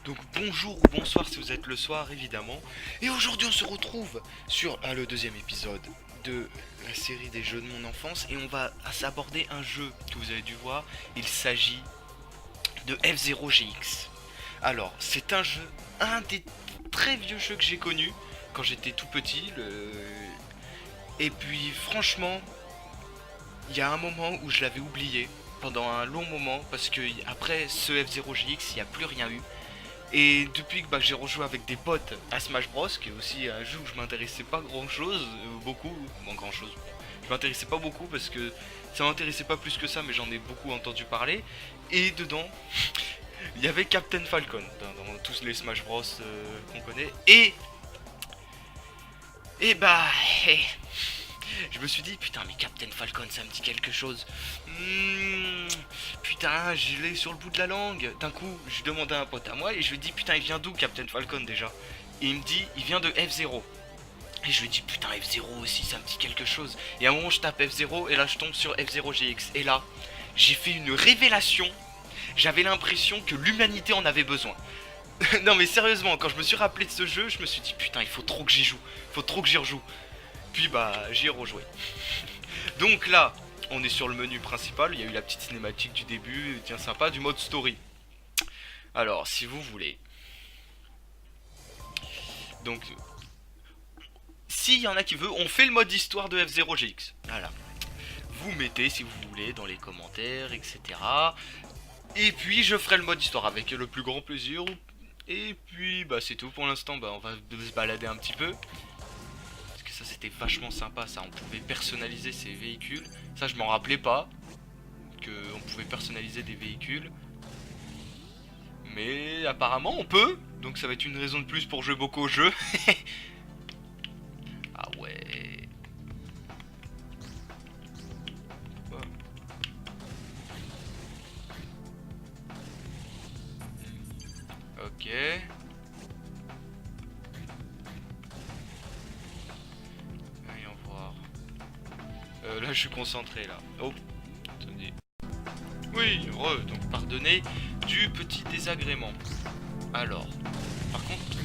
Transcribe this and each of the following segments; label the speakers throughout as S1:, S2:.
S1: Donc bonjour ou bonsoir si vous êtes le soir évidemment. Et aujourd'hui on se retrouve sur le deuxième épisode de la série des jeux de mon enfance. Et on va aborder un jeu que vous avez dû voir. Il s'agit de F-Zero GX. Alors c'est un des très vieux jeux que j'ai connu quand j'étais tout petit. Et puis franchement, il y a un moment où je l'avais oublié pendant un long moment. Parce que après ce F-Zero GX il n'y a plus rien eu. Et depuis que j'ai rejoué avec des potes à Smash Bros, qui est aussi un jeu où je m'intéressais pas grand chose, grand chose. Je m'intéressais pas beaucoup parce que ça m'intéressait pas plus que ça, mais j'en ai beaucoup entendu parler. Et dedans, il y avait Captain Falcon dans tous les Smash Bros qu'on connaît. Et bah, je me suis dit, putain, mais Captain Falcon, ça me dit quelque chose. Putain, je l'ai sur le bout de la langue. D'un coup, je demandais à un pote à moi et je lui dis, putain, il vient d'où Captain Falcon déjà? Et il me dit, il vient de F-Zero. Et je lui dis, putain, F-Zero aussi, ça me dit quelque chose. Et à un moment, je tape F-Zero et là, je tombe sur F-Zero GX. Et là, j'ai fait une révélation. J'avais l'impression que l'humanité en avait besoin. Non, mais sérieusement, quand je me suis rappelé de ce jeu, je me suis dit, putain, il faut trop que j'y joue. Il faut trop que j'y rejoue. Puis bah, j'y ai rejoué. Donc là, on est sur le menu principal. Il y a eu la petite cinématique du début, tiens sympa, du mode story. Alors, si vous voulez. Donc, s'il y en a qui veut, on fait le mode histoire de F-Zero GX. Voilà. Vous mettez si vous voulez dans les commentaires, etc. Et puis je ferai le mode histoire avec le plus grand plaisir. Et puis bah c'est tout pour l'instant. Bah on va se balader un petit peu. Parce que ça c'était vachement sympa ça. On pouvait personnaliser ces véhicules. Ça je m'en rappelais pas. On pouvait personnaliser des véhicules. Mais apparemment on peut. Donc ça va être une raison de plus pour jouer beaucoup au jeu. Ah ouais. Ok. Voyons voir. Là je suis concentré là. Oh. Attendez. Oui, donc pardonnez du petit désagrément. Alors, par contre,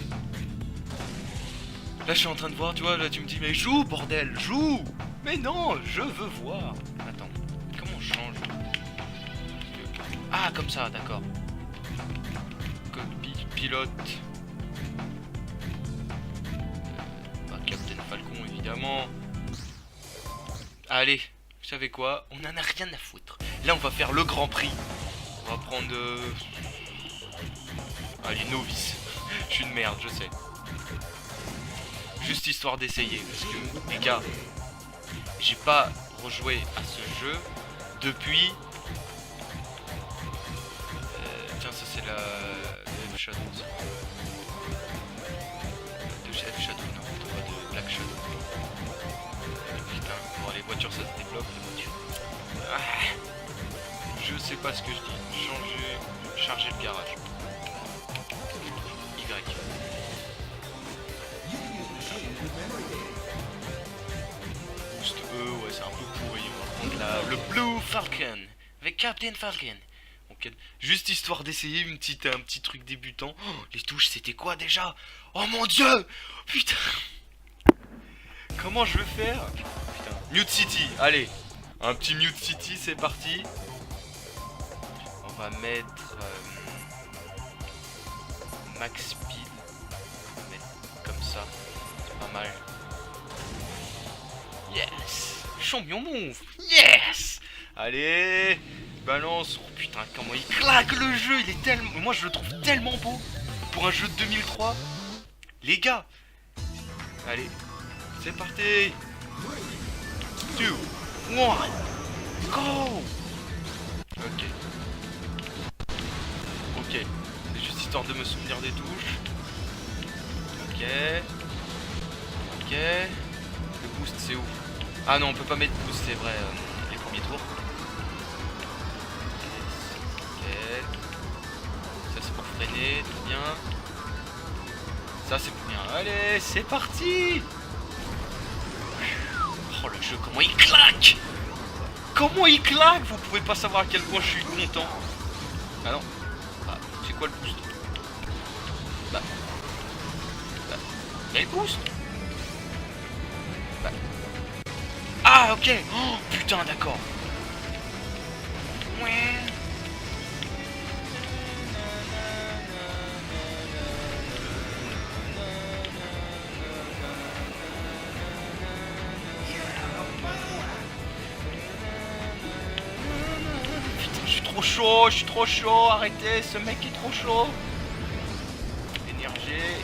S1: là je suis en train de voir, tu vois, là tu me dis mais joue bordel, joue. Mais non, je veux voir. Attends, comment je change? Ah comme ça, d'accord. Pilote. Captain Falcon évidemment. Allez, vous savez quoi? On en a rien à foutre. Là on va faire le Grand Prix. On va prendre... Allez, novice. Je suis une merde, je sais. Juste histoire d'essayer. Parce que, les gars, j'ai pas rejoué à ce jeu depuis... tiens, ça c'est la... F Shadow. De F Shadow, non, pas de Black Shadow. Putain, bon, les voitures ça se débloque, les voitures. Ah, je sais pas ce que je dis. Charger le garage. Y. Boost E, ouais, c'est un peu pourri. On va prendre le Blue Falcon avec Captain Falcon. Okay. Juste histoire d'essayer un petit truc débutant. Oh, les touches, c'était quoi déjà? Oh mon dieu! Putain! Comment je vais faire? Putain. Mute City, allez! Un petit Mute City, c'est parti. On va mettre Max Speed. On va mettre comme ça. C'est pas mal. Yes! Champion move! Yes! Allez! Balance. Oh putain, comment il claque le jeu! Il est tellement. Moi je le trouve tellement beau pour un jeu de 2003. Les gars! Allez, c'est parti! 2, 1, go! Ok. Ok. C'est juste histoire de me souvenir des touches. Ok. Ok. Le boost c'est où? Ah non, on peut pas mettre boost, c'est vrai, les premiers tours. Ça c'est pour freiner, tout bien. Ça c'est pour bien. Allez, c'est parti. Oh le jeu, comment il claque! Comment il claque! Vous pouvez pas savoir à quel point je suis content. Ah non. Ah, c'est quoi le boost? Il y a le boost. Bah. Ah ok. Oh putain d'accord. Ouais. Putain, je suis trop chaud, arrêtez, ce mec est trop chaud. Énergie.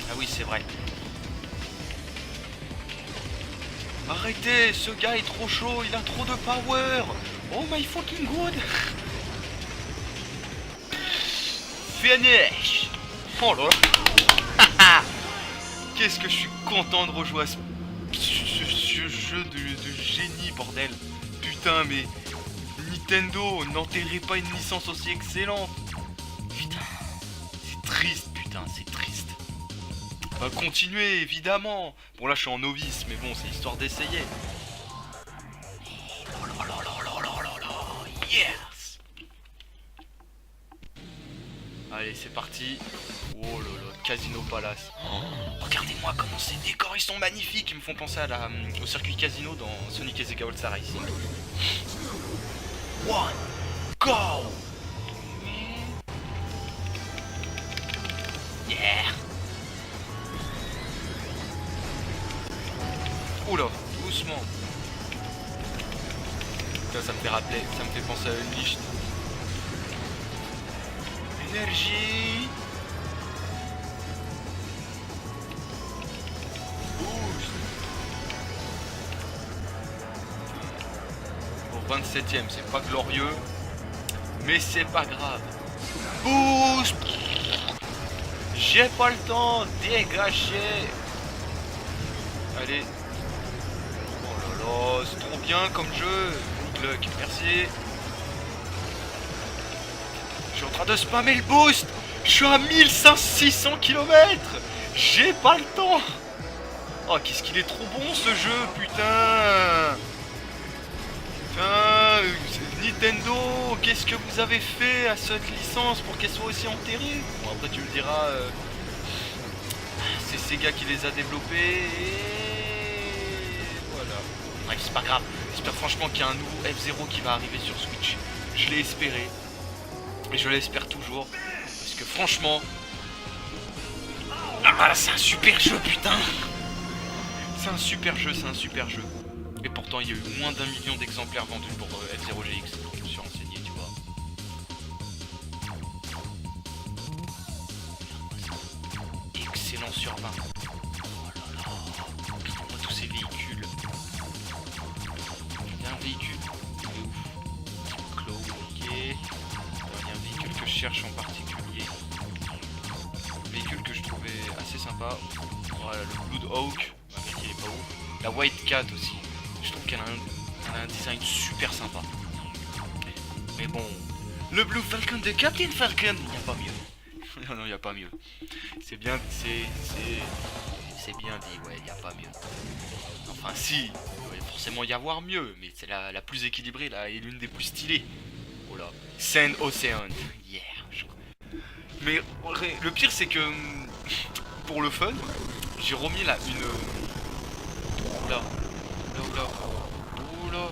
S1: Ah oui, c'est vrai. Arrêtez, ce gars est trop chaud, il a trop de power. Oh my fucking god. Finish. Oh là là. Qu'est-ce que je suis content de rejouer à ce jeu de génie, bordel. Putain, mais Nintendo, n'enterrez pas une licence aussi excellente. Putain, c'est triste, putain, c'est triste. Continuez, évidemment. Bon, là, je suis en novice, mais bon, c'est histoire d'essayer. Oh là là là là là là là. Yes. Allez, c'est parti. Oh là là, Casino Palace. Oh, regardez-moi comment ces décors, ils sont magnifiques. Ils me font penser à au circuit Casino dans Sonic et Sega All-Star Racing. One, go. Yeah. Oula, doucement. Ça me fait rappeler, ça me fait penser à une niche. Énergie. Boost. Pour 27ème, c'est pas glorieux, mais c'est pas grave. Boost. J'ai pas le temps, dégagez. Allez. Oh, c'est trop bien comme jeu. Good luck, merci. Je suis en train de spammer le boost. Je suis à 1600 km. J'ai pas le temps. Oh, qu'est-ce qu'il est trop bon ce jeu, putain. Putain, Nintendo, qu'est-ce que vous avez fait à cette licence pour qu'elle soit aussi enterrée? Bon, après tu me diras, c'est Sega qui les a développés et voilà. Bref, c'est pas grave. J'espère franchement qu'il y a un nouveau F-Zero qui va arriver sur Switch. Je l'ai espéré. Et je l'espère toujours. Parce que franchement... Ah, c'est un super jeu, putain. C'est un super jeu, c'est un super jeu. Et pourtant, il y a eu moins d'1 million d'exemplaires vendus pour F-Zero GX. Je me suis renseigné, tu vois. Excellent sur 20. Oh là là. On voit tous ces véhicules. Il y a un véhicule. Il est ouf. Claw, ok. Il y a un véhicule que je cherche en particulier. Un véhicule que je trouvais assez sympa. Voilà, le Blood Hawk. Même s'il est pas ouf. La White Cat aussi. Je trouve qu'elle a un design super sympa. Mais bon, le Blue Falcon de Captain Falcon, il n'y a pas mieux. Non, non, il n'y a pas mieux. C'est bien, c'est bien dit, ouais, il n'y a pas mieux. Enfin, si, il va forcément y avoir mieux, mais c'est la plus équilibrée là et l'une des plus stylées. Oh là, Sand Ocean, yeah. Mais le pire, c'est que pour le fun, j'ai remis là une. Oula. Oula. Oula.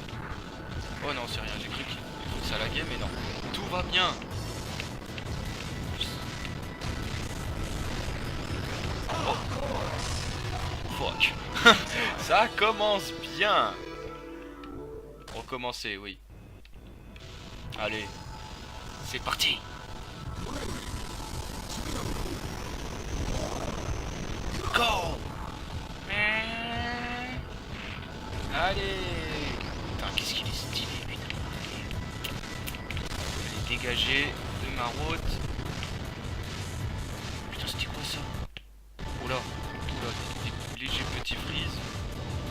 S1: Oh non, c'est rien, j'ai cru que ça laguait, mais non. Tout va bien. Oh. Fuck. Ça commence bien. Recommencer, oui. Allez. C'est parti. Go. Allez. Putain, qu'est-ce qu'il est stylé, putain. Allez, dégager de ma route. Putain, c'était quoi ça? Oula, oula, léger petit freeze.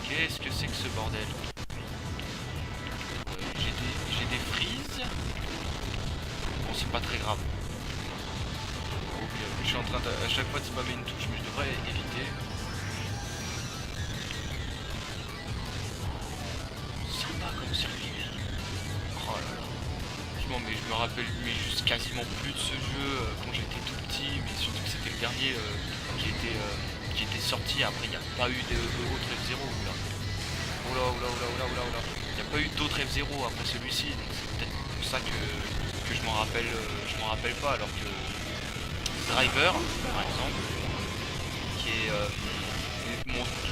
S1: Qu'est-ce que c'est que ce bordel? J'ai des freezes. Bon, c'est pas très grave. Ok, je suis en train à chaque fois de spammer une touche, mais je devrais éviter. Sympa comme circuit. Oh là là. Franchement, mais je me rappelle mais juste quasiment plus de ce jeu quand j'étais tout petit, mais surtout que c'était le dernier qui était sorti. Après, il n'y a pas eu d'autres F0. Oula, oula, oula, oula, oula, oula, oula. Il n'y a pas eu d'autres F0 après celui-ci, donc c'est peut-être pour ça que je m'en rappelle pas, alors que Driver, par exemple, qui est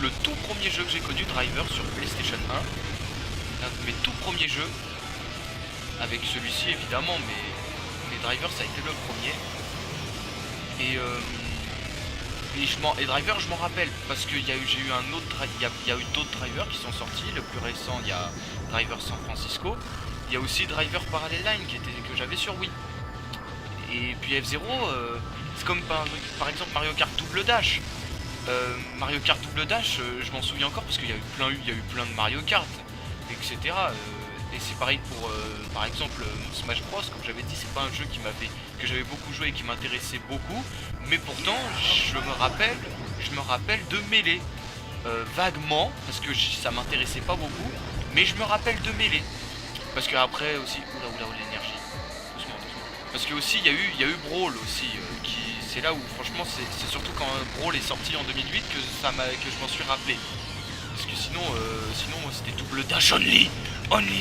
S1: le tout premier jeu que j'ai connu, Driver, sur PlayStation 1, un de mes tout premiers jeux, avec celui-ci évidemment, mais Driver ça a été le premier. Et Driver je m'en rappelle parce que j'ai eu un autre, il y a eu d'autres Drivers qui sont sortis. Le plus récent, il y a Driver San Francisco. Il y a aussi Driver Parallel Line que j'avais sur Wii. Et puis F0, c'est comme par exemple Mario Kart Double Dash. Mario Kart Double Dash, je m'en souviens encore parce qu'il y a eu plein de Mario Kart, etc. Et c'est pareil pour, par exemple, Smash Bros. Comme j'avais dit, c'est pas un jeu que j'avais beaucoup joué et qui m'intéressait beaucoup. Mais pourtant, je me rappelle de Melee. Vaguement, parce que ça m'intéressait pas beaucoup. Mais je me rappelle de Melee. Parce que après aussi... Oula, l'énergie. Doucement. Parce que aussi, il y a eu Brawl aussi. C'est là où, franchement, c'est surtout quand Brawl est sorti en 2008 que je m'en suis rappelé. Parce que sinon moi c'était double dash only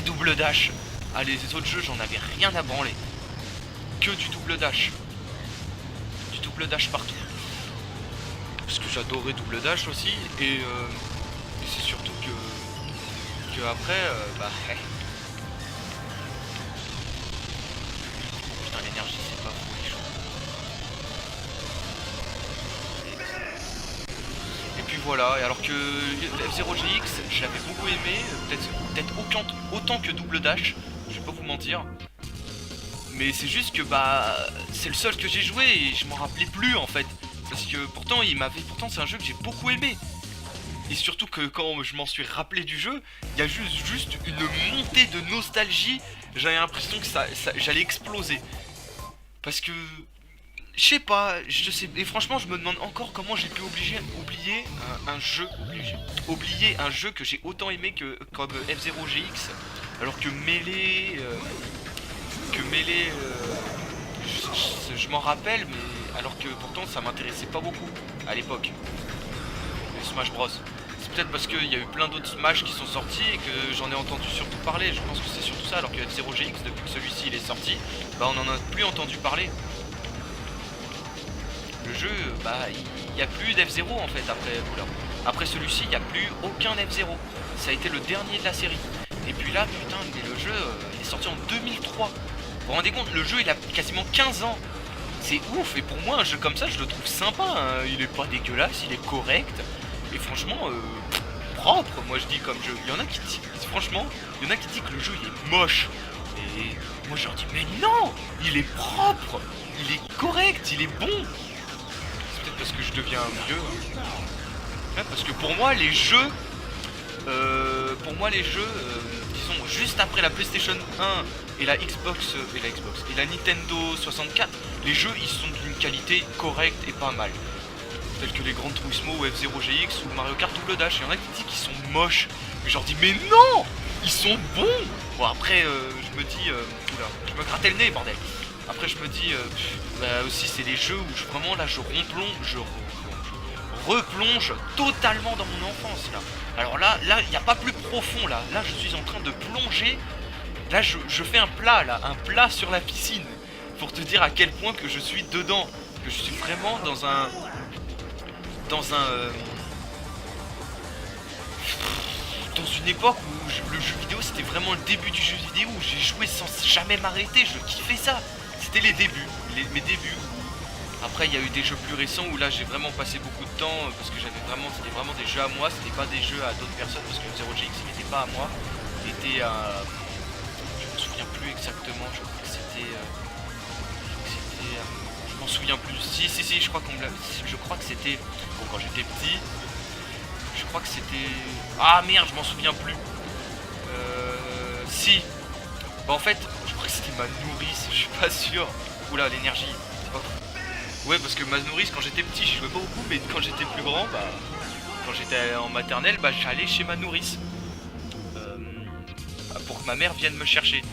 S1: double dash. Allez, les autres jeux, j'en avais rien à branler. Que du double dash. Du double dash partout. Parce que j'adorais double dash aussi. Et c'est surtout que après, putain, l'énergie, c'est pas fou, les choses. Et puis voilà, et alors que F0 GX, je l'avais beaucoup aimé, peut-être autant que Double Dash, je vais pas vous mentir. Mais c'est juste que c'est le seul que j'ai joué et je m'en rappelais plus en fait. Parce que pourtant c'est un jeu que j'ai beaucoup aimé. Et surtout que quand je m'en suis rappelé du jeu, il y a juste une montée de nostalgie. J'avais l'impression que j'allais exploser. Parce que je sais pas, et franchement je me demande encore comment j'ai pu oublier un jeu que j'ai autant aimé comme F0 GX, alors que Melee, je m'en rappelle, mais alors que pourtant ça m'intéressait pas beaucoup à l'époque. Le Smash Bros. C'est peut-être parce qu'il y a eu plein d'autres Smash qui sont sortis et que j'en ai entendu surtout parler. Je pense que c'est surtout ça, alors que F0 GX, depuis que celui-ci il est sorti, on en a plus entendu parler. Le jeu, il n'y a plus d'F0 en fait après celui-ci, il n'y a plus aucun F0. Ça a été le dernier de la série. Et puis là, putain, mais le jeu il est sorti en 2003. Vous vous rendez compte, le jeu il a quasiment 15 ans. C'est ouf, et pour moi un jeu comme ça je le trouve sympa, hein. Il est pas dégueulasse, il est correct. Et franchement, propre, moi je dis comme jeu. Il y en a qui disent, franchement, il y en a qui disent que le jeu il est moche. Et moi je leur dis, mais non, il est propre, il est correct, il est bon. C'est peut-être parce que je deviens vieux. Ouais, parce que pour moi les jeux, disons juste après la PlayStation 1 et la Xbox et la Nintendo 64, les jeux ils sont d'une qualité correcte et pas mal. Tels que les Gran Turismo ou F0 GX ou Mario Kart Double Dash. Il y en a qui disent qu'ils sont moches. Mais je leur dis mais non, ils sont bons. Bon après je me dis, je me grattais le nez bordel. Après je me dis, aussi c'est les jeux où vraiment là je replonge totalement dans mon enfance là. Alors là il n'y a pas plus profond là. Là je suis en train de plonger. Là je fais un plat sur la piscine. Pour te dire à quel point que je suis dedans. Que je suis vraiment dans une époque où le jeu vidéo c'était vraiment le début du jeu vidéo, où j'ai joué sans jamais m'arrêter, je kiffais ça. C'était mes débuts. Après il y a eu des jeux plus récents où là j'ai vraiment passé beaucoup de temps parce que c'était vraiment des jeux à moi, c'était pas des jeux à d'autres personnes parce que le 0GX il n'était pas à moi, il était à... Je me souviens plus exactement, je crois que c'était... je m'en souviens plus. Si, je crois que c'était... Bon, quand j'étais petit, je crois que c'était... Ah merde, je m'en souviens plus. Si. Bah en fait, je crois que c'était ma nourrice, je suis pas sûr. Oula, l'énergie. Oh. Ouais, parce que ma nourrice, quand j'étais petit, j'y jouais pas beaucoup, mais quand j'étais plus grand, quand j'étais en maternelle, j'allais chez ma nourrice. Pour que ma mère vienne me chercher,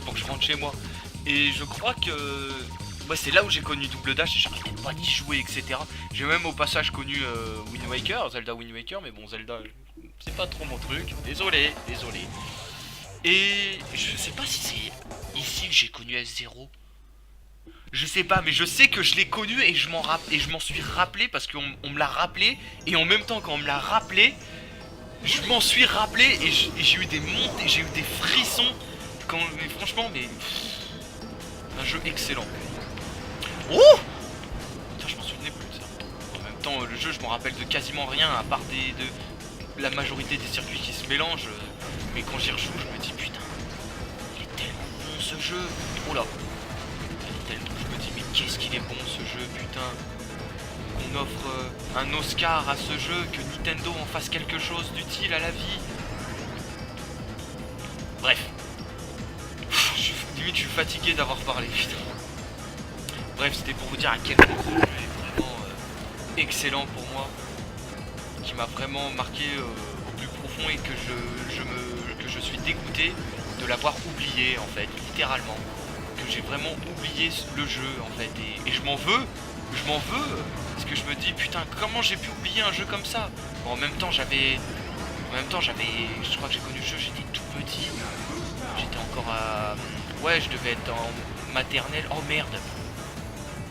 S1: pour que je rentre chez moi. Et je crois que ouais, c'est là où j'ai connu Double Dash et j'arrêtais pas d'y jouer, etc. J'ai même au passage connu Wind Waker, Zelda Wind Waker, mais bon, Zelda, c'est pas trop mon truc. Désolé, désolé. Et je sais pas si c'est ici que j'ai connu F0. Je sais pas, mais je sais que je l'ai connu et je m'en suis rappelé parce qu'on me l'a rappelé. Et en même temps, quand on me l'a rappelé, je m'en suis rappelé et j'ai eu des montées, j'ai eu des frissons. Mais franchement, mais un jeu excellent. Oh putain, je m'en souvenais plus de ça. En même temps, le jeu, je m'en rappelle de quasiment rien à part de la majorité des circuits qui se mélangent. Mais quand j'y rejoue, je me dis putain, il est tellement bon ce jeu. Oh là, je me dis mais qu'est-ce qu'il est bon ce jeu, putain. On offre un Oscar à ce jeu, que Nintendo en fasse quelque chose d'utile à la vie. Bref. Limite je suis fatigué d'avoir parlé, putain. Bref, c'était pour vous dire à quel point ce jeu est vraiment excellent pour moi. Qui m'a vraiment marqué au plus profond et que je suis dégoûté de l'avoir oublié en fait, littéralement. Que j'ai vraiment oublié le jeu en fait. Et je m'en veux. Parce que je me dis putain comment j'ai pu oublier un jeu comme ça. Bon, en même temps j'avais. Je crois que j'ai connu le jeu, j'étais tout petit. J'étais encore à. Ouais, je devais être en maternelle. Oh merde.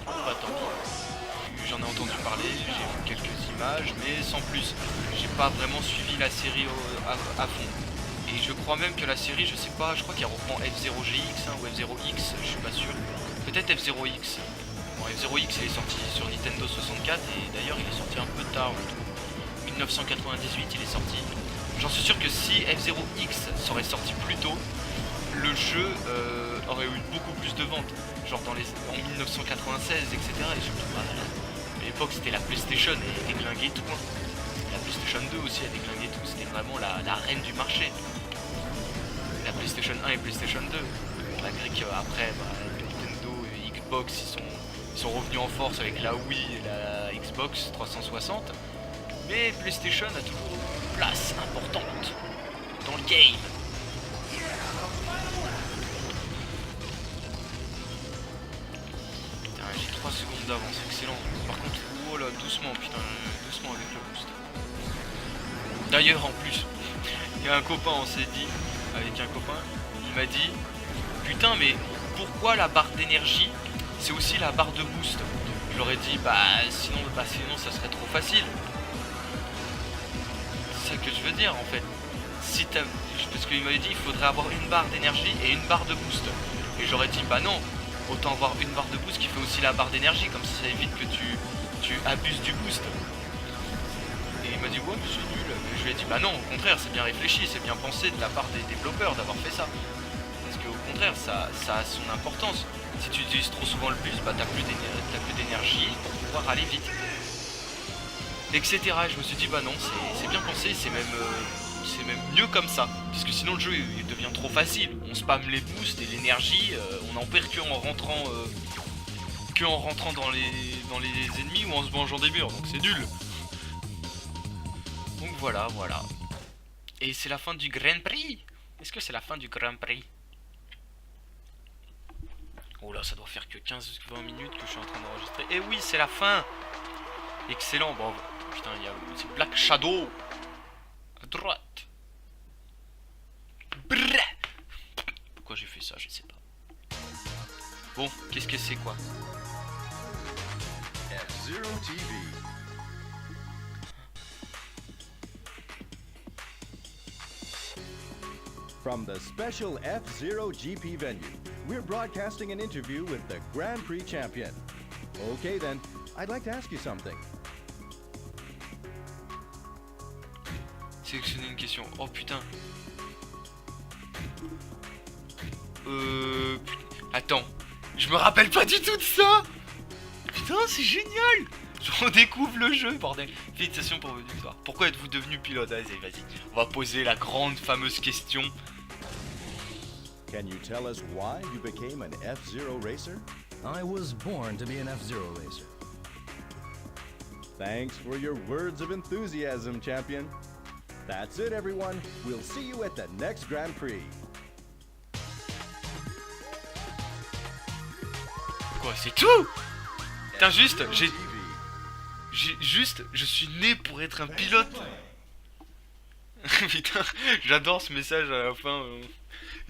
S1: Bah tant pis. J'en ai entendu parler, j'ai vu quelques images, mais sans plus. J'ai pas vraiment suivi la série à fond. Et je crois même que la série, je sais pas, je crois qu'elle reprend F0GX ou F0X, je suis pas sûr. Peut-être F0X. Bon, F0X il est sorti sur Nintendo 64 et d'ailleurs il est sorti un peu tard, je trouve. 1998 il est sorti. J'en suis sûr que si F0X serait sorti plus tôt, le jeu aurait eu beaucoup plus de ventes. Genre en 1996, etc. Et surtout, à l'époque c'était la PlayStation, elle déglinguait tout. Hein. La PlayStation 2 aussi elle déglinguait tout. C'était vraiment la reine du marché. La PlayStation 1 et PlayStation 2. Malgré qu'après, Nintendo et Xbox ils sont revenus en force avec la Wii et la Xbox 360. Mais PlayStation a toujours une place importante dans le game. Putain, j'ai 3 secondes d'avance, excellent. Par contre, oh là, doucement, putain, doucement avec le boost. D'ailleurs, en plus, il y a un copain, on s'est dit, avec un copain, il m'a dit, putain, mais pourquoi la barre d'énergie, c'est aussi la barre de boost? Je leur ai dit, sinon ça serait trop facile. C'est ça que je veux dire en fait. Parce qu'il m'avait dit il faudrait avoir une barre d'énergie et une barre de boost. Et j'aurais dit non, autant avoir une barre de boost qui fait aussi la barre d'énergie, comme ça évite que tu abuses du boost. Et il m'a dit ouais mais c'est nul. Et je lui ai dit non, au contraire c'est bien réfléchi, c'est bien pensé de la part des développeurs d'avoir fait ça. Parce qu'au contraire ça a son importance. Si tu utilises trop souvent le boost, t'as plus d'énergie pour pouvoir aller vite. Etc. Et je me suis dit non, c'est bien pensé, c'est même mieux comme ça. Parce que sinon le jeu il devient trop facile. On spamme les boosts et l'énergie, on en perd que en rentrant dans les ennemis ou en se mangeant des murs, donc c'est nul. Donc voilà. Et c'est la fin du Grand Prix. Est-ce que c'est la fin du Grand Prix? Oh là, ça doit faire que 15-20 minutes que je suis en train d'enregistrer. Et oui, c'est la fin. Excellent, bon. Putain, c'est Black Shadow. À droite. Brrr. Pourquoi j'ai fait ça, je sais pas. Bon, qu'est-ce que c'est quoi?
S2: F-Zero TV. From the special F-Zero GP venue, we're broadcasting an interview with the Grand Prix champion. Okay then, I'd like to ask you something.
S1: Sélectionner une question. Oh putain. Attends. Je me rappelle pas du tout de ça. Putain, c'est génial. On découvre le jeu, bordel. Félicitations pour votre victoire. Pourquoi êtes-vous devenu pilote? Allez, vas-y. On va poser la grande fameuse question.
S2: Can you tell us why you became an F-Zero racer?
S3: I was born to be an F-Zero racer.
S2: Thanks for your words of enthusiasm, champion. That's it, everyone. We'll see you at the next Grand Prix.
S1: Quoi, c'est tout? Putain, juste, je suis né pour être un pilote. Putain, j'adore ce message à la fin.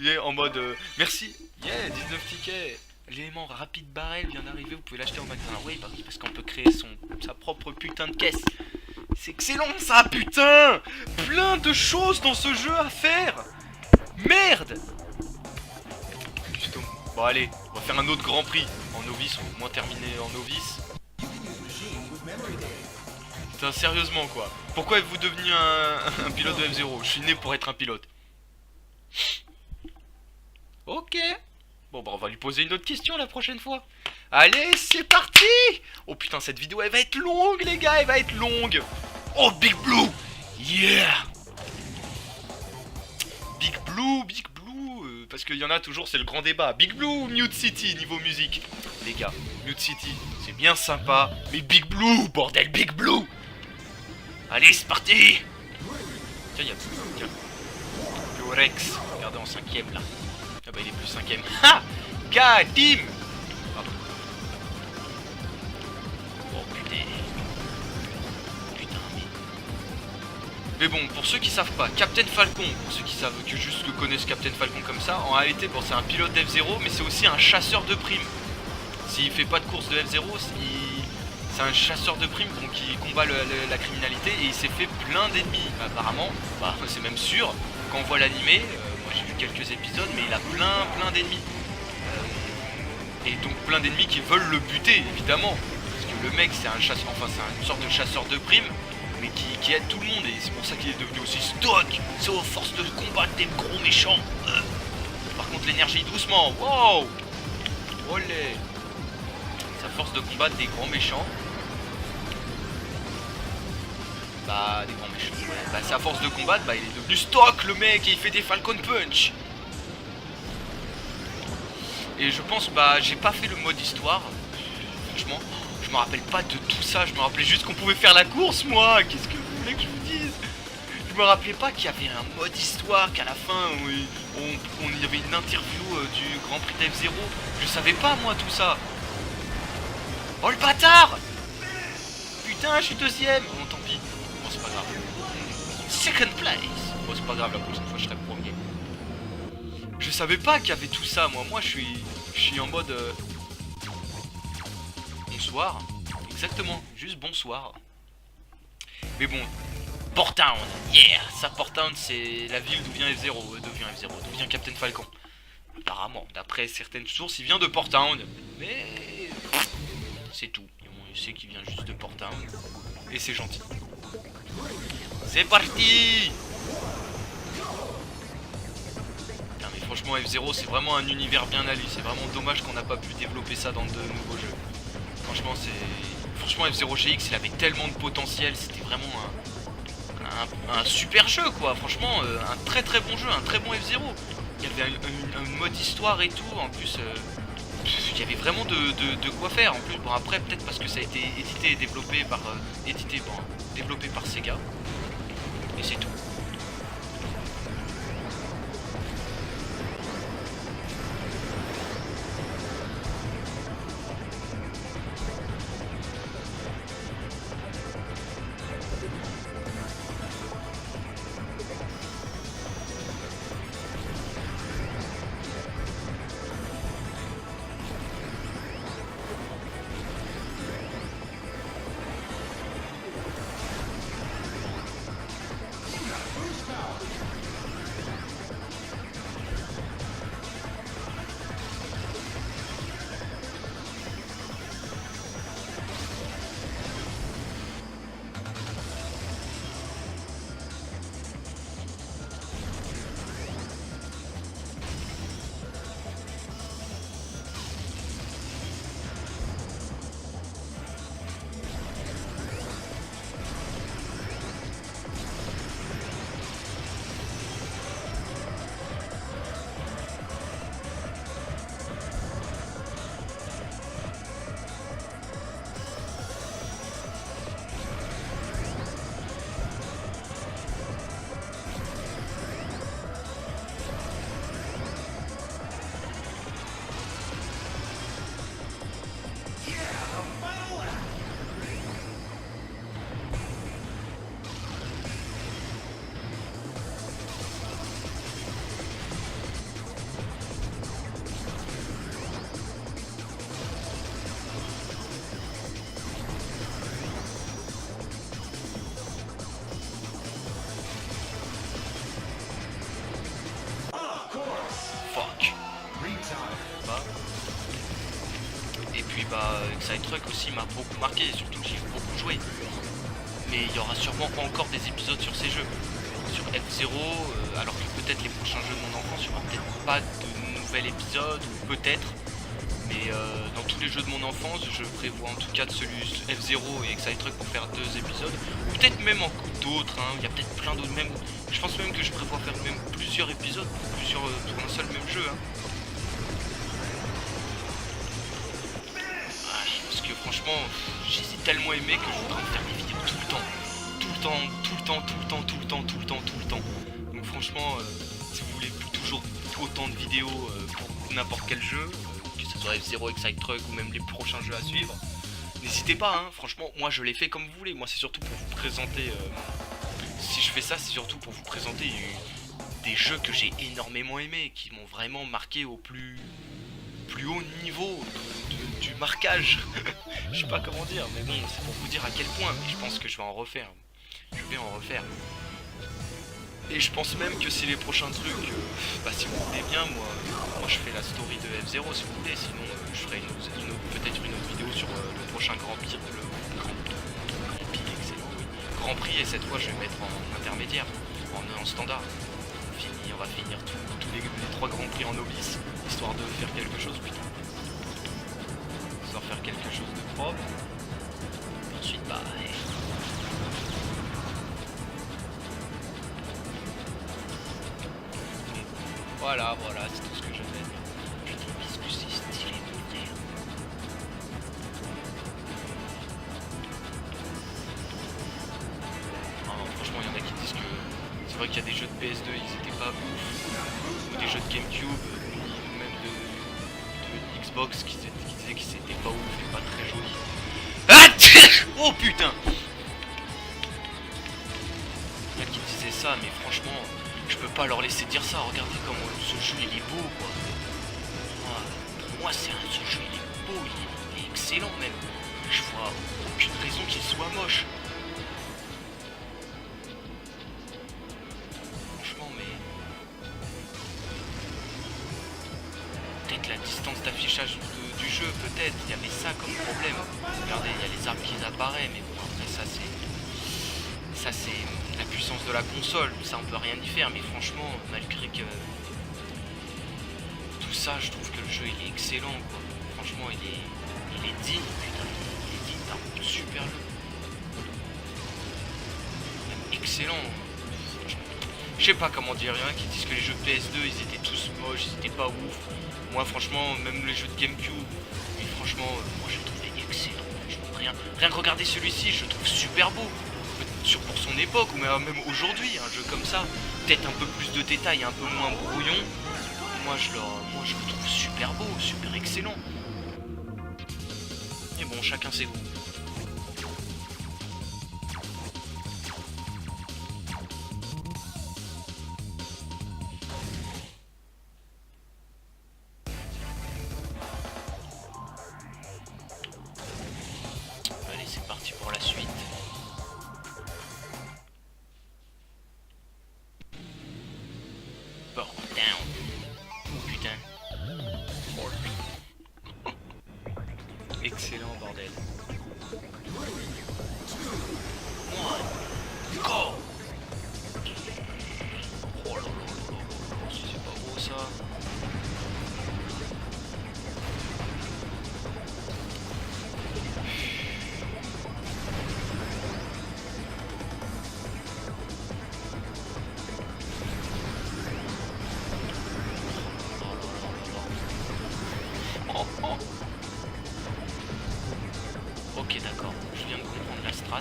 S1: Il est en mode merci. Yeah, 19 tickets. L'élément rapide barrel vient d'arriver, vous pouvez l'acheter en magasin. Oui, parce qu'on peut créer sa propre putain de caisse. C'est excellent ça, putain. Plein de choses dans ce jeu à faire. Merde. Bon allez, on va faire un autre grand prix. En novice, on va au moins terminer en novice. Putain, sérieusement quoi. Pourquoi êtes-vous devenu un pilote de F0? Je suis né pour être un pilote. Ok. Bon bah on va lui poser une autre question la prochaine fois. Allez, c'est parti. Oh putain, cette vidéo elle va être longue les gars, elle va être longue. Oh Big Blue. Yeah. Big Blue, parce qu'il y en a toujours, c'est le grand débat. Big Blue ou Mute City niveau musique? Les gars, Mute City, c'est bien sympa, mais Big Blue, bordel, Big Blue. Allez, c'est parti. Tiens, tiens. Le Rex, regardez en 5ème là. Ah bah il est plus 5ème. Ha! God team. Pardon. Oh putain. Putain. Mais bon, pour ceux qui savent pas, Captain Falcon, pour ceux qui savent que juste que connaissent Captain Falcon comme ça, en réalité, bon, c'est un pilote d'F0, mais c'est aussi un chasseur de primes. S'il fait pas de course de F0, c'est un chasseur de primes donc qui combat la criminalité et il s'est fait plein d'ennemis. Apparemment, bah, c'est même sûr, quand on voit l'animé, moi j'ai vu quelques épisodes, mais il a plein d'ennemis. Et donc plein d'ennemis qui veulent le buter, évidemment. Parce que le mec, c'est un chasseur, enfin c'est une sorte de chasseur de primes. Mais qui aide tout le monde et c'est pour ça qu'il est devenu aussi stock. C'est aux forces de combattre des gros méchants. Par contre l'énergie doucement. Wow. Olé. C'est à force de combattre des grands méchants. Bah des grands méchants. Ouais. Bah c'est à force de combattre, bah il est devenu stock le mec et il fait des Falcon Punch. Et je pense bah j'ai pas fait le mode histoire. Franchement. Je me rappelle pas de tout ça, je me rappelais juste qu'on pouvait faire la course moi. Qu'est-ce que vous voulez que je vous dise? Je me rappelais pas qu'il y avait un mode histoire, qu'à la fin on y avait une interview du Grand Prix d'F0. Je savais pas moi tout ça. Oh le bâtard. Putain je suis deuxième. Bon tant pis, bon c'est pas grave. Second place. Bon c'est pas grave, la prochaine fois je serai premier. Je savais pas qu'il y avait tout ça moi, je suis en mode... Bonsoir, exactement, juste bonsoir. Mais bon, Port Town, yeah. Ça Port Town c'est la ville d'où vient F0, d'où vient Captain Falcon. Apparemment, d'après certaines sources, il vient de Port Town. Mais c'est tout, on sait qu'il vient juste de Port Town. Et c'est gentil. C'est parti. Putain, mais franchement F0 c'est vraiment un univers bien à lui. C'est vraiment dommage qu'on n'a pas pu développer ça dans de nouveaux jeux. Franchement, franchement F0 GX il avait tellement de potentiel, c'était vraiment un super jeu quoi. Franchement, un très bon jeu, un très bon F0. Il y avait un mode histoire et tout. En plus, il y avait vraiment de quoi faire. En plus, bon après peut-être parce que ça a été édité et développé par développé par Sega. Et c'est tout. puis bah Excite Truck aussi m'a beaucoup marqué, surtout que j'y ai beaucoup joué. Mais il y aura sûrement encore des épisodes sur ces jeux. Sur F-Zero, alors que peut-être les prochains jeux de mon enfance, il n'y aura peut-être pas de nouvel épisode, ou peut-être. Mais dans tous les jeux de mon enfance, je prévois en tout cas de celui F-Zero et Excite Truck pour faire 2 épisodes. Ou peut-être même encore d'autres, hein. Il y a peut-être plein d'autres même. Je pense même que je prévois faire même plusieurs épisodes, plusieurs pour un seul même jeu. Hein. Parce que franchement, j'ai tellement aimé que je voudrais en faire des vidéos tout le temps. Tout le temps, tout le temps, tout le temps, tout le temps, tout le temps, tout le temps. Donc franchement, si vous voulez toujours autant de vidéos pour n'importe quel jeu, que ce soit F-Zero, Excite Truck ou même les prochains jeux à suivre, n'hésitez pas, hein. Franchement, moi je l'ai fait comme vous voulez. Moi c'est surtout pour vous présenter, si je fais ça, c'est surtout pour vous présenter des jeux que j'ai énormément aimés, qui m'ont vraiment marqué au plus haut niveau du marquage. Je sais pas comment dire, mais bon, c'est pour vous dire à quel point. Et je pense que je vais en refaire. Je vais en refaire. Et je pense même que si les prochains trucs, bah si vous voulez bien, moi je fais la story de F-Zero si vous voulez, sinon je ferai peut-être une autre vidéo sur le prochain Grand Prix, excellent, oui. Grand Prix, et cette fois je vais mettre en intermédiaire, en standard. On va finir tous les 3 Grands Prix en novice, histoire de faire quelque chose, putain. Histoire de faire quelque chose de propre. Et ensuite, bah... Voilà, c'est tout ce que j'avais. Putain, qu'est-ce que c'est stylé, putain. Franchement, il y en a qui disent que c'est vrai qu'il y a des jeux de PS2, ils étaient pas ouf. Ou des jeux de GameCube, ou même de Xbox qui disaient qu'ils étaient pas ouf et pas très jolis. Ah, oh putain. Il y en a qui disaient ça, mais franchement... Je peux pas leur laisser dire ça, regardez comment ce jeu il est beau quoi. Pour moi ce jeu il est beau, il est excellent même. Je vois aucune raison qu'il soit moche. Franchement mais... Peut-être la distance d'affichage du jeu, peut-être, il y avait ça comme problème. Regardez, il y a les arbres qui apparaissent, mais bon après ça c'est la puissance de la console, ça on peut rien y faire, mais franchement, malgré que tout ça, je trouve que le jeu il est excellent quoi. Franchement il est digne, putain, il est digne d'un super jeu. Même excellent. Je sais pas comment dire, il y en a qui disent que les jeux PS2 ils étaient tous moches, ils étaient pas ouf. Moi franchement, même les jeux de GameCube, mais franchement, moi je le trouvais excellent. Rien que regarder celui-ci, je le trouve super beau. Pour son époque, ou même aujourd'hui, un jeu comme ça, peut-être un peu plus de détails, un peu moins brouillon. Moi je le trouve super beau, super excellent. Et bon, chacun ses goûts. Allez, c'est parti pour la suite. Excellent bordel. Go. Oh là là là là, c'est pas beau ça. Ok d'accord, je viens de comprendre la strat.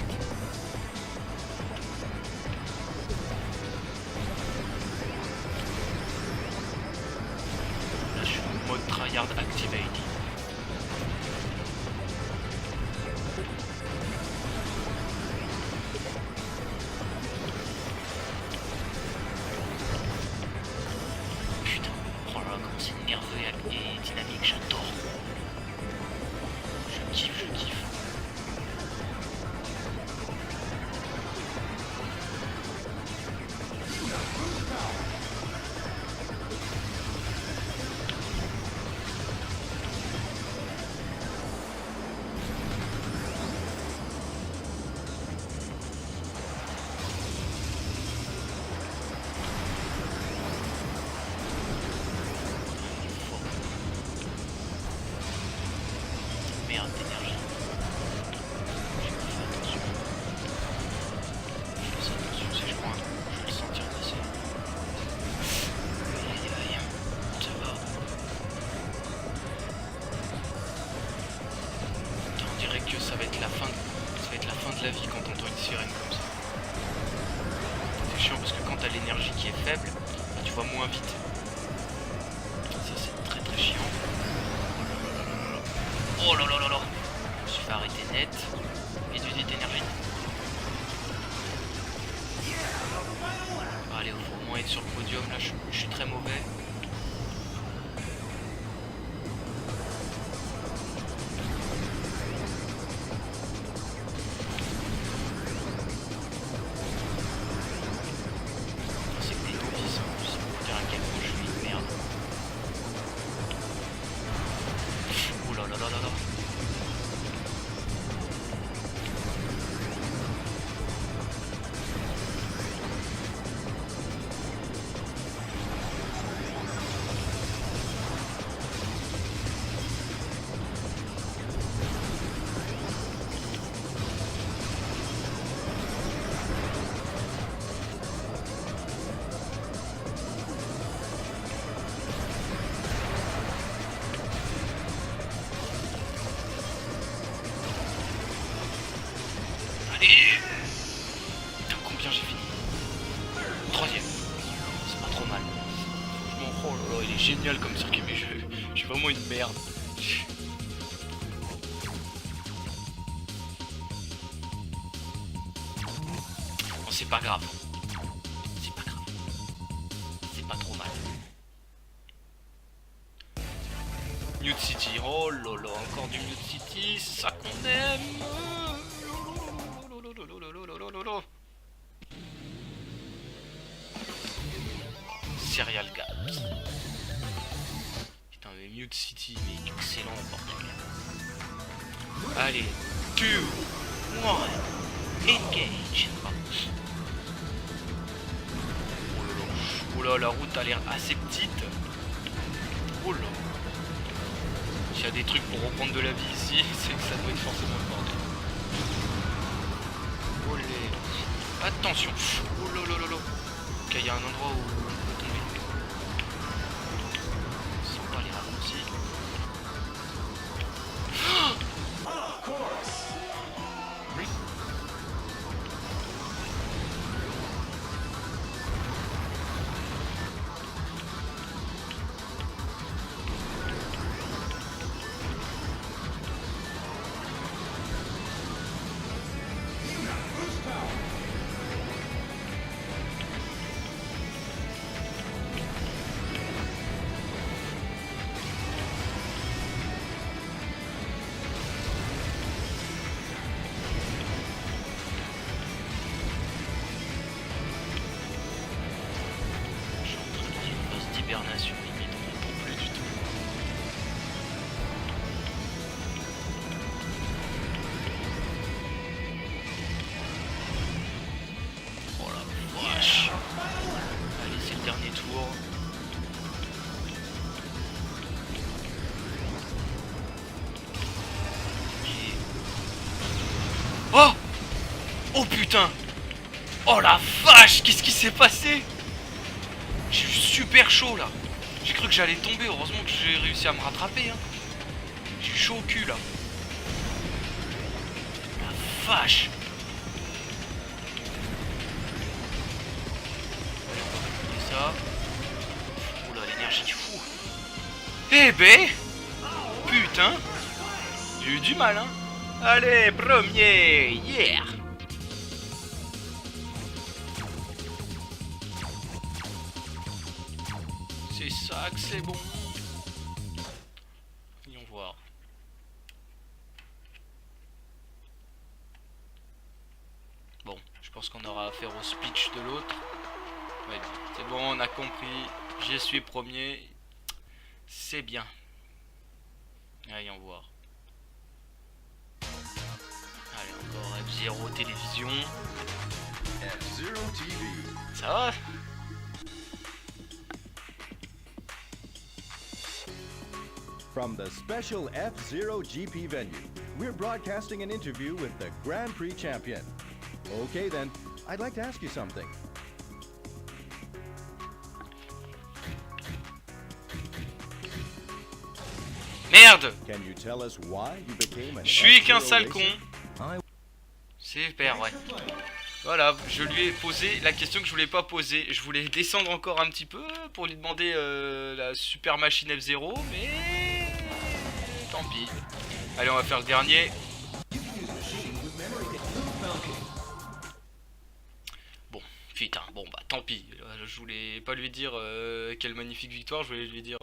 S1: Là je suis en mode tryhard activate. Putain, oh là là, comment c'est nerveux et dynamique, j'adore. Je kiffe. merde d'énergie. Je vais faire attention. Je fais attention si je crois. Je vais le sentir passer. Aïe aïe aïe. Ça va. Putain, on dirait que ça va être la fin de la vie quand t'entends une sirène comme ça. C'est chiant parce que quand t'as l'énergie qui est faible, bah, tu vas moins vite. Ça c'est très très chiant. Oh là là là là. Je me suis fait arrêter net. Réduit d'énergie. Allez, il faut au moins être sur le podium là, je suis très mauvais. Putain, combien j'ai fini? Troisième. C'est pas trop mal. Franchement, oh là là, il est génial comme circuit, mais je suis vraiment une merde. Bon, c'est pas grave. C'est pas grave. C'est pas trop mal. Mute City. Oh là là, encore du Mute City. C'est ça qu'on aime. Serial Gaps. Putain, mais Mute City, mais excellent en Portugal. Allez, 2, 1, engage. Oh là, la route a l'air assez petite. Oh là. S'il y a des trucs pour reprendre de la vie ici, c'est que ça doit être forcément le bordel. Olé. Attention. Oh là là là là. Ok, il y a un endroit où on peut tomber. Sans pas les raccourcis. Hibernation limite, on n'entend plus du tout. Oh la vache. Allez, c'est le dernier tour. Et... oh! Oh putain! Oh la vache! Qu'est-ce qui s'est passé? J'ai eu super chaud là. J'ai cru que j'allais tomber. Heureusement que j'ai réussi à me rattraper. Hein. J'ai eu chaud au cul là. La vache. Et ça. Oula, l'énergie du fou. Eh ben. Putain. J'ai eu du mal hein. Allez, premier. Yeah. C'est ça que c'est bon. Voyons voir. Bon, je pense qu'on aura affaire au speech de l'autre. Ouais, c'est bon, on a compris. Je suis premier. C'est bien. Voyons voir. Allez, encore F-Zero télévision.
S2: F-Zero TV.
S1: Ça va?
S2: From the special F-Zero GP venue, we're broadcasting an interview with the Grand Prix champion. Okay then, I'd like to ask you something.
S1: Merde!
S2: Can you tell us why you became an
S1: Je suis qu'un
S2: F-Zero
S1: sale
S2: racer?
S1: con. C'est super, ouais. Voilà, je lui ai posé la question que je voulais pas poser. Je voulais descendre encore un petit peu pour lui demander la super machine F0, mais tant pis. Allez, on va faire le dernier. Bon, putain, bon bah tant pis. Je voulais pas lui dire quelle magnifique victoire, je voulais lui dire...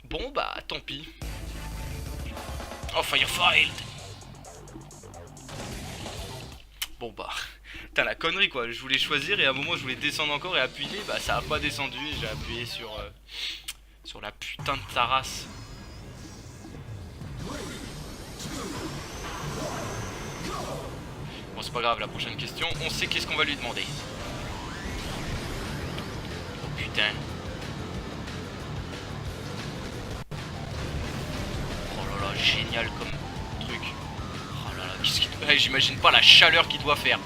S1: Bon bah tant pis. Oh, Firefield. Bon bah, putain la connerie quoi, je voulais choisir et à un moment je voulais descendre encore et appuyer, bah ça a pas descendu et j'ai appuyé sur la putain de ta race. Bon c'est pas grave, la prochaine question, on sait qu'est-ce qu'on va lui demander. Oh putain. Oh là là, génial comme truc. Oh là là, qu'est-ce qu'il... j'imagine pas la chaleur qu'il doit faire.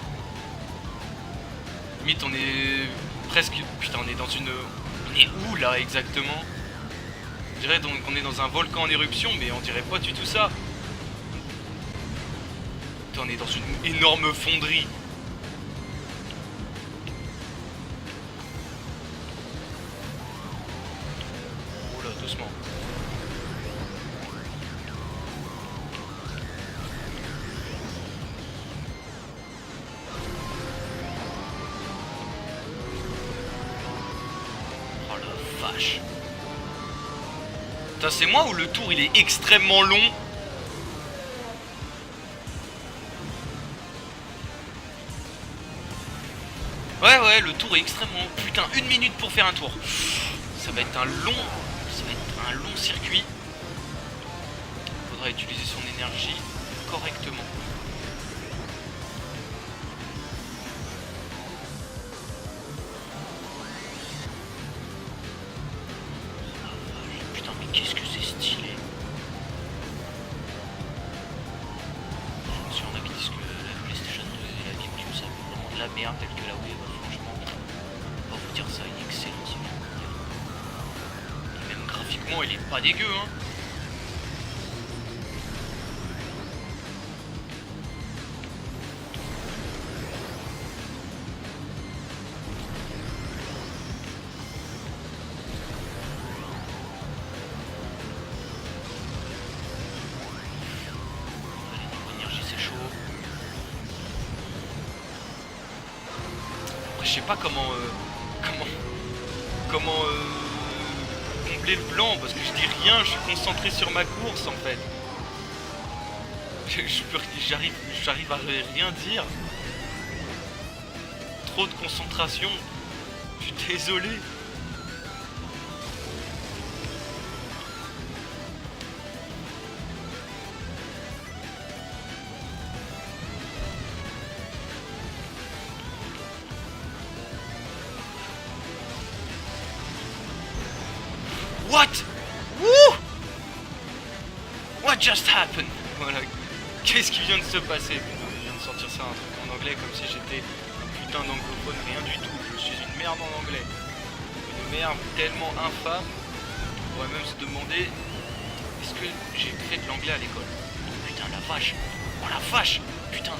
S1: Limite on est presque... Putain on est dans une... On est où là exactement? On dirait donc qu'on est dans un volcan en éruption, mais on dirait pas du tout ça. Putain, on est dans une énorme fonderie. Oh là, doucement. Vache. Putain, c'est moi ou le tour il est extrêmement long? Ouais, le tour est extrêmement long. Putain, 1 minute pour faire un tour. Ça va être un long circuit. Faudra utiliser son énergie correctement. Qu'est-ce que c'est stylé. Si on a qui disent que la PlayStation 2 et la GameCube ça fait vraiment de la merde telle que la Wii, bah, franchement, on va vous dire ça, il est excellent ce jeu. Et même graphiquement il est pas dégueu hein. Je sais pas comment combler le blanc parce que je dis rien, je suis concentré sur ma course en fait. J'arrive à rien dire. Trop de concentration. Je suis désolé. What? Woo! What just happened? Voilà. Qu'est-ce qui vient de se passer? Je viens de sortir ça un truc en anglais comme si j'étais un putain d'anglophone, rien du tout. Je suis une merde en anglais. Une merde tellement infâme. On pourrait même se demander est-ce que j'ai fait de l'anglais à l'école? Oh putain la vache! Oh la vache! Putain!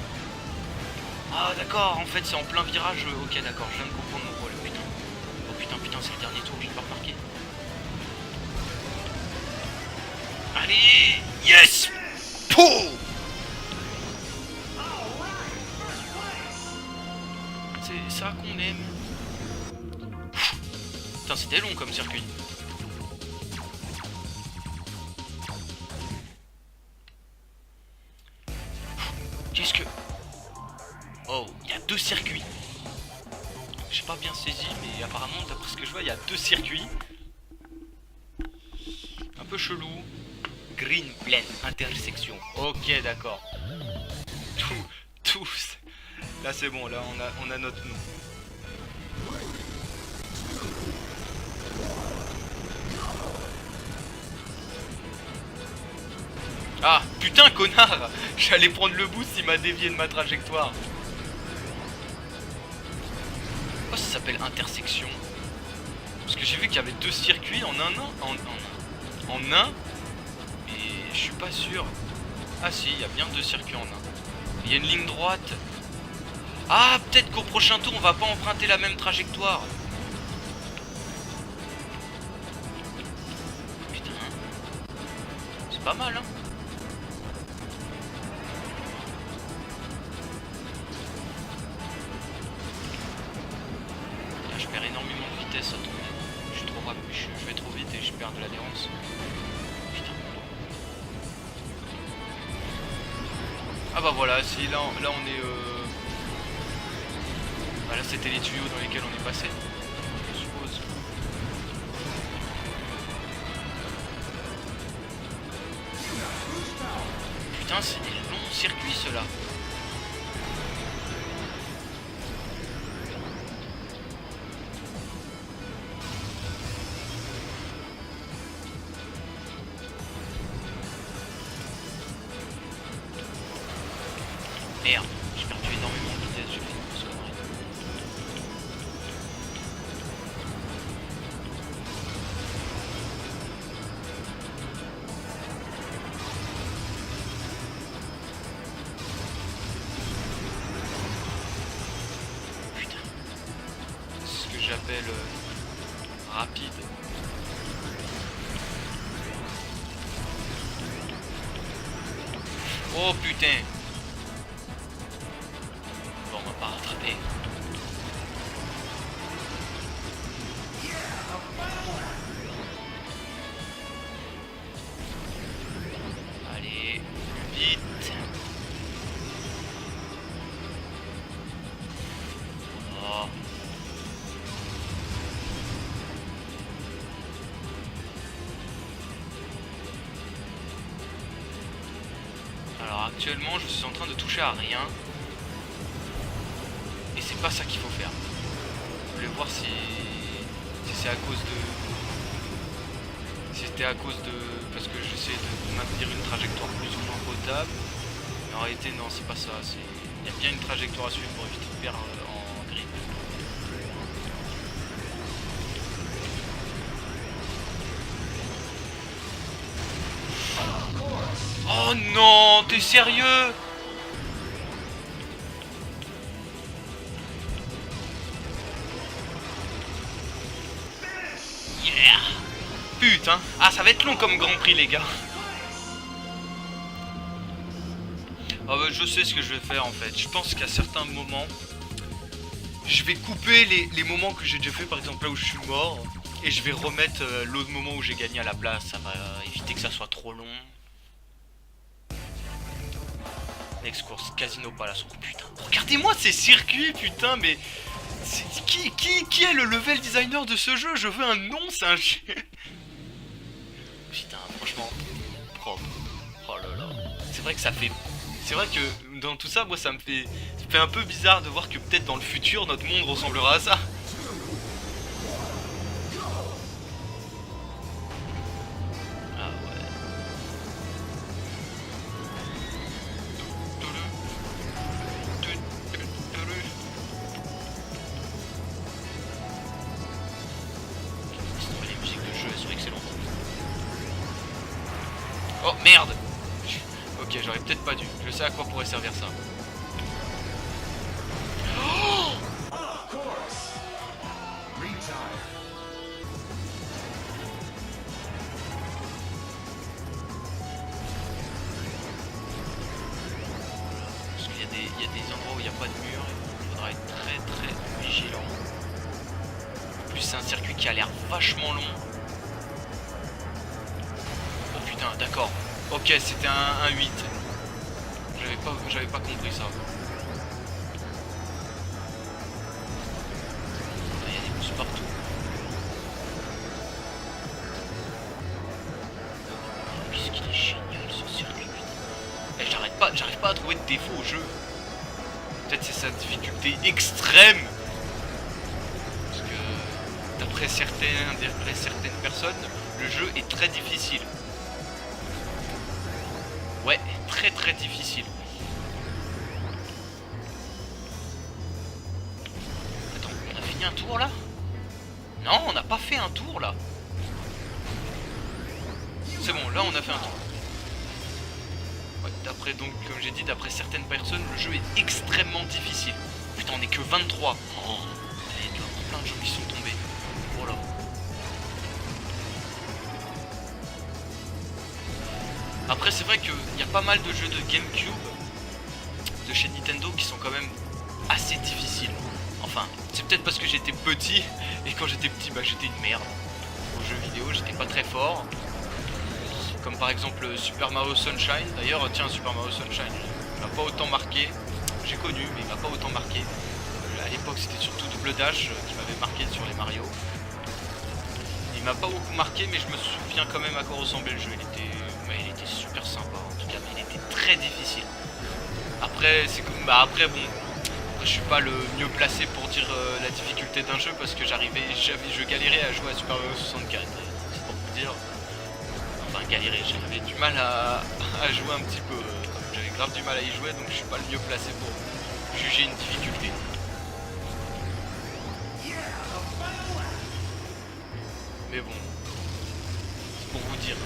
S1: Ah d'accord, en fait c'est en plein virage. Ok d'accord, je viens de comprendre mon rôle. Putain. Oh putain, c'est le dernier tour, j'ai pas remarqué. Allez, yes! Pouh! C'est ça qu'on aime. Putain, c'était long comme circuit. Qu'est-ce que... Oh, il y a 2 circuits. J'ai pas bien saisi, mais apparemment, d'après ce que je vois, il y a 2 circuits. Un peu chelou. Green Plain intersection. Ok, d'accord. Tous. Là c'est bon, là on a notre nom. putain, connard! J'allais prendre le boost, il m'a dévié de ma trajectoire. Oh, ça s'appelle intersection. Parce que j'ai vu qu'il y avait 2 circuits en un. Et je suis pas sûr. Ah si, il y a bien 2 circuits en un. Il y a une ligne droite. Ah, peut-être qu'au prochain tour, on va pas emprunter la même trajectoire. Putain. C'est pas mal, hein. Là, je perds énormément de vitesse à tourner. Je suis trop rapide, je vais trop vite et je perds de l'adhérence. Putain. Ah bah voilà, si là on est... Bah là c'était les tuyaux dans lesquels on est passé, je suppose. Putain, c'est des longs circuits ceux-là. Merde, j'ai perdu énormément de vitesse, j'ai fait une grosse connerie. Putain. C'est ce que j'appelle rapide. Oh putain. Bon, on va pas rattraper. Allez, plus vite. Oh. Alors actuellement, je suis en train de toucher à rien. Et c'est pas ça qu'il faut faire. Je voulais voir si c'est à cause de... Si c'était à cause de... Parce que j'essaie de maintenir une trajectoire plus ou moins potable. Mais en réalité non, c'est pas ça. Il y a bien une trajectoire à suivre pour éviter de perdre en grip. Oh non, t'es sérieux? Yeah. Putain. Ah, ça va être long comme Grand Prix, les gars. Ah bah, je sais ce que je vais faire en fait. Je pense qu'à certains moments, je vais couper les moments que j'ai déjà fait, par exemple là où je suis mort, et je vais remettre l'autre moment où j'ai gagné à la place. Ça va éviter que ça soit trop long. Next course, Casino Palace. Oh putain, regardez-moi ces circuits, putain, mais qui est le level designer de ce jeu? Je veux un nom, c'est un jeu. Putain, franchement, propre. Oh là là. C'est vrai que ça fait... C'est vrai que dans tout ça, moi ça me fait un peu bizarre de voir que peut-être dans le futur, notre monde ressemblera à ça. Ah ouais. Les musiques de jeu, elles sont excellentes. Oh merde. Ok, j'aurais peut-être pas dû. Je sais à quoi pourrait servir ça. Oh, parce qu'il y a des endroits où il n'y a pas de mur. Il faudra être très vigilant. En plus, c'est un circuit qui a l'air vachement long. Oh putain, d'accord. Ok, c'était un 8. J'avais pas compris ça. Il y a des boosts partout. Qu'est-ce qu'il est génial ce circuit. Et j'arrive pas à trouver de défaut au jeu. Peut-être c'est sa difficulté extrême. Parce que d'après certaines personnes, le jeu est très difficile. Ouais, très très difficile. Attends, on a fini un tour là? Non, on n'a pas fait un tour là. C'est bon, là on a fait un tour. Ouais, d'après donc, comme j'ai dit, d'après certaines personnes, le jeu est extrêmement difficile. Putain, on est que 23. Oh, il y a encore plein de gens qui sont tombés. Voilà. Après, c'est vrai qu'il y a pas mal de jeux de GameCube de chez Nintendo qui sont quand même assez difficiles. Enfin, c'est peut-être parce que j'étais petit et quand j'étais petit, bah j'étais une merde. Aux jeux vidéo, j'étais pas très fort. Comme par exemple Super Mario Sunshine. D'ailleurs, tiens, Super Mario Sunshine m'a pas autant marqué. J'ai connu, mais il m'a pas autant marqué. À l'époque, c'était surtout Double Dash qui m'avait marqué sur les Mario. Il m'a pas beaucoup marqué, mais je me souviens quand même à quoi ressemblait le jeu. Il était super sympa en tout cas, mais il était très difficile. Après, c'est comme, bah après bon, après, je suis pas le mieux placé pour dire la difficulté d'un jeu parce que je galérais à jouer à Super Mario 64. C'est pour vous dire. Enfin, galérer, j'avais du mal à jouer un petit peu. J'avais grave du mal à y jouer, donc je suis pas le mieux placé pour juger une difficulté. Mais bon, c'est pour vous dire.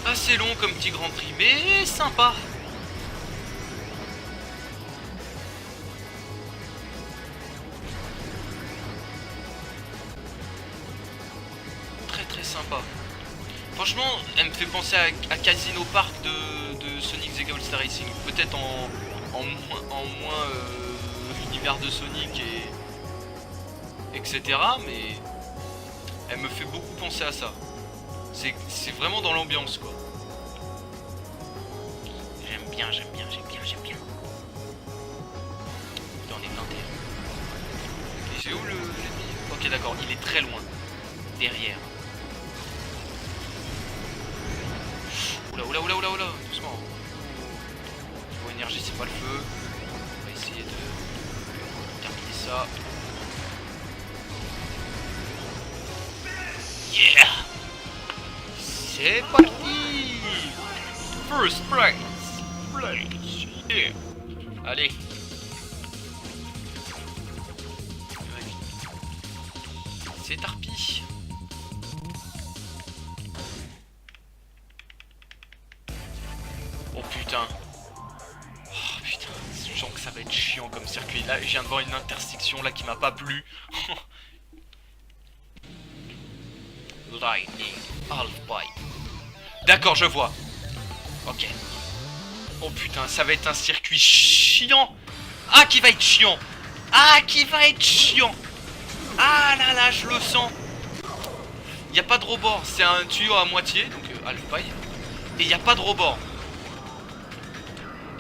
S1: Assez long comme petit Grand Prix, mais sympa. Très sympa. Franchement, elle me fait penser à Casino Park de Sonic the All-Star Racing. Peut-être en moins univers de Sonic et etc. Mais elle me fait beaucoup penser à ça. C'est vraiment dans l'ambiance quoi. J'aime bien. Putain, on est 21. Et c'est où le... Ok d'accord, il est très loin. Derrière. Oula, doucement. Niveau énergie, c'est pas le feu. On va essayer de terminer ça. Yeah! C'est parti! First prize! Yeah! Allez! C'est Tarpi! Oh putain! Oh putain, je sens que ça va être chiant comme circuit. Là, je viens de voir une intersection là qui m'a pas plu. Lightning Half Pipe. D'accord, je vois. Ok. Oh putain, ça va être un circuit chiant. Ah, qui va être chiant. Ah, là là, je le sens. Il n'y a pas de rebord. C'est un tuyau à moitié, donc Half Pipe. Et il n'y a pas de rebord.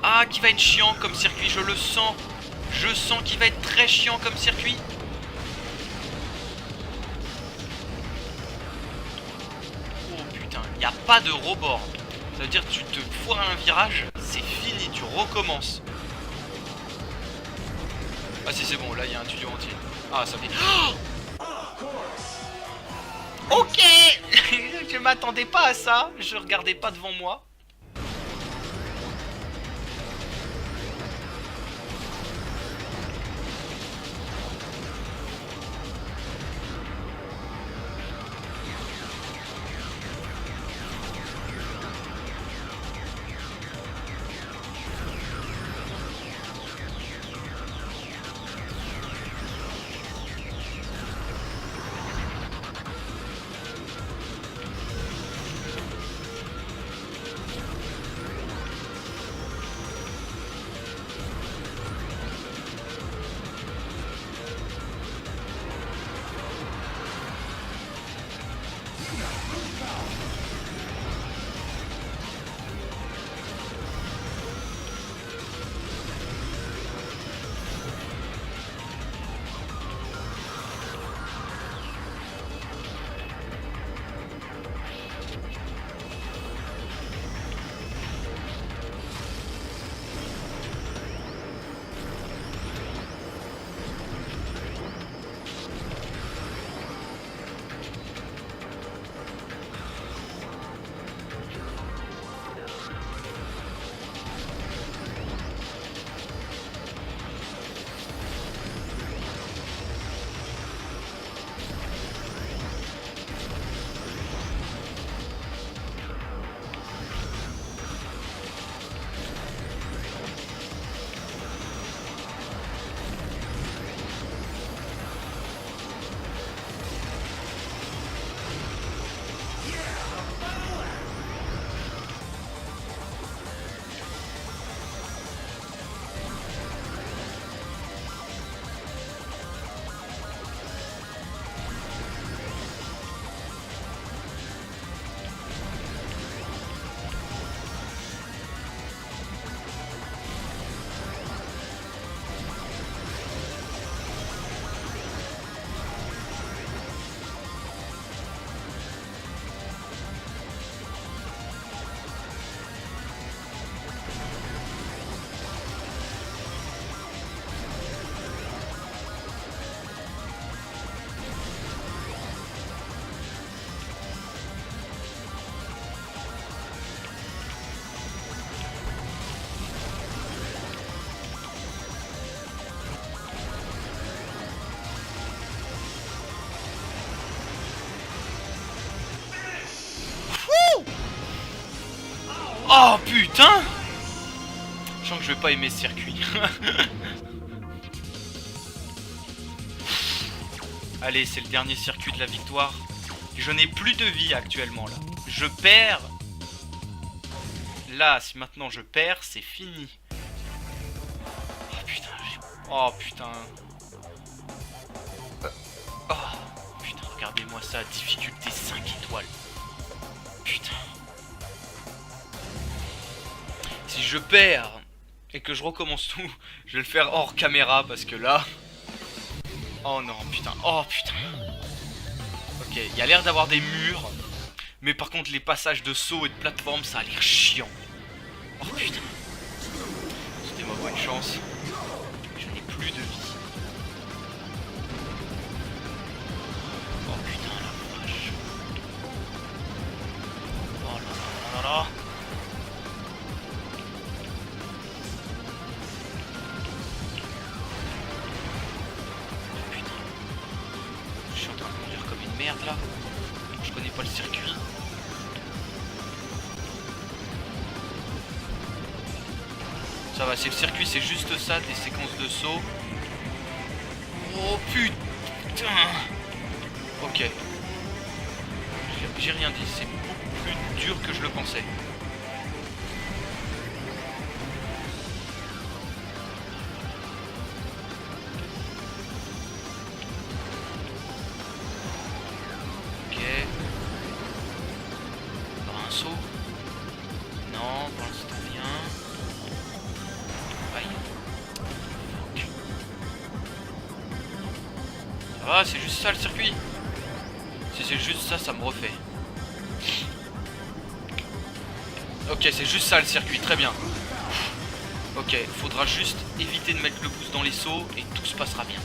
S1: Ah, qui va être chiant comme circuit, je le sens. Je sens qu'il va être très chiant comme circuit. Il n'y a pas de rebord. Ça veut dire que tu te foires à un virage, c'est fini, tu recommences. Ah si c'est bon, là il y a un tuyau entier. Ah ça fait... Oh ok. Je m'attendais pas à ça, je regardais pas devant moi. Oh putain! Je sens que je vais pas aimer ce circuit. Allez, c'est le dernier circuit de la victoire. Je n'ai plus de vie actuellement là. Je perds. Là, si maintenant je perds, c'est fini. Oh putain, oh putain. Oh putain, regardez-moi ça, difficulté 5 étoiles. Putain. Si je perds et que je recommence tout, je vais le faire hors caméra parce que là... Oh non, putain, oh putain. Ok, il y a l'air d'avoir des murs. Mais par contre, les passages de saut et de plateforme, ça a l'air chiant. Oh putain. C'était ma bonne chance. Je n'ai plus de vie. Oh putain, la vache. Oh là là là là. Oh putain. Je suis en train de conduire comme une merde là. Je connais pas le circuit. Ça va, c'est le circuit, c'est juste ça, des séquences de saut. Oh putain. Ok. J'ai rien dit, c'est beaucoup plus dur que je le pensais. Ok. Par un saut. Non, pour l'instant rien. Ah, c'est juste ça le circuit. Si c'est juste ça, ça me refait. Ok, c'est juste ça le circuit, très bien. Ok, faudra juste éviter de mettre le pouce dans les sauts et tout se passera bien.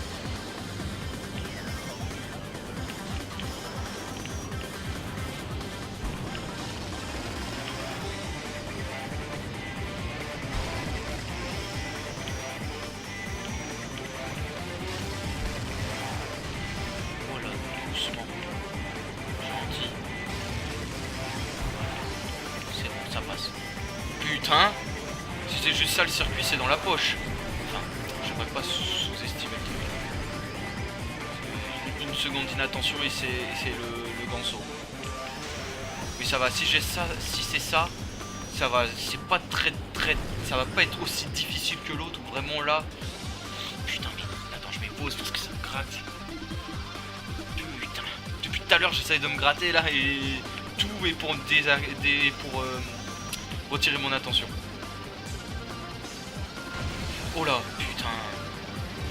S1: Putain, si c'est juste ça le circuit, c'est dans la poche. Enfin, j'aimerais pas sous-estimer le truc. Une seconde d'inattention et c'est le grand saut. Oui, ça va, si j'ai ça, si c'est ça, ça va, c'est pas très, ça va pas être aussi difficile que l'autre, vraiment là. Putain, mais attends, je m'épose parce que ça me gratte. Putain, depuis tout à l'heure j'essaye de me gratter là et tout est pour retirer mon attention. Oh là, putain.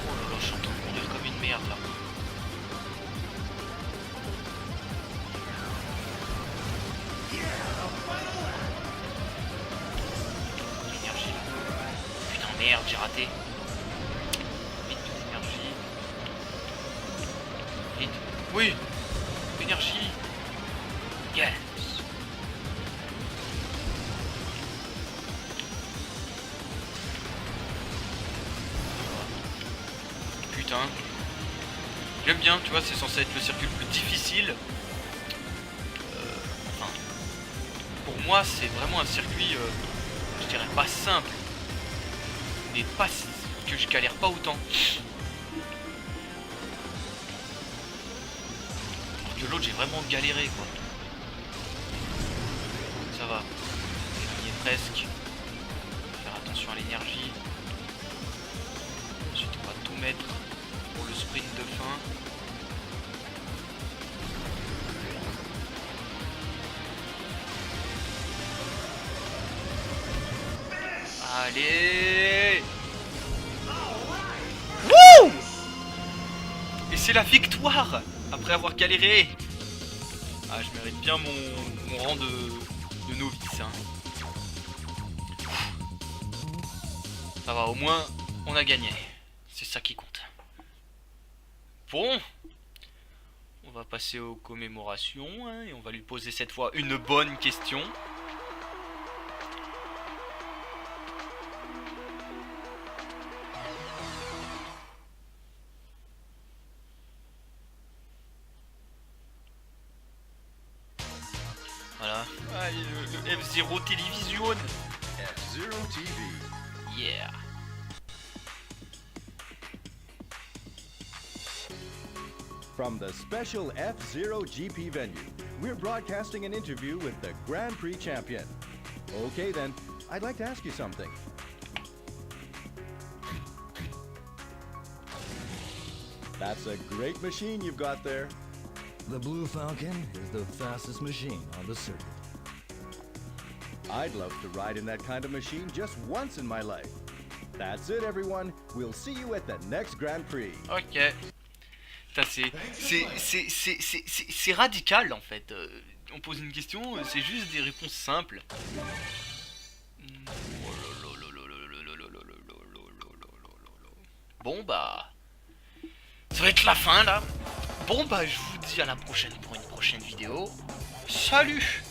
S1: Oh là là, je suis en train de courir comme une merde là. L'énergie là. Putain, merde, j'ai raté. Vite, l'énergie. Vite. Oui. Énergie. Yes. Putain. J'aime bien, tu vois, c'est censé être le circuit le plus difficile. Enfin, pour moi, c'est vraiment un circuit, je dirais pas simple, mais pas que je galère pas autant. Alors que l'autre, j'ai vraiment galéré, quoi. Ça va. On y est presque. Faire attention à l'énergie. Ensuite, on va tout mettre pour le sprint de fin. Allez! Wouh! Et c'est la victoire! Après avoir galéré! Ah, je mérite bien mon rang de novice, hein. Ça va, au moins, on a gagné. C'est ça qui compte. Bon, on va passer aux commémorations, hein, et on va lui poser cette fois une bonne question. Voilà, ah, le F-Zero Television.
S2: F-Zero TV.
S1: Yeah.
S2: From the special F-Zero GP venue, we're broadcasting an interview with the Grand Prix champion. Okay then, I'd like to ask you something. That's a great machine you've got there.
S3: The Blue Falcon is the fastest machine on the circuit.
S2: I'd love to ride in that kind of machine just once in my life. That's it, everyone. We'll see you at the next Grand Prix.
S1: Ok. Putain, c'est radical en fait. On pose une question, c'est juste des réponses simples. Bon bah, ça va être la fin là. Bon bah, je vous dis à la prochaine pour une prochaine vidéo. Salut!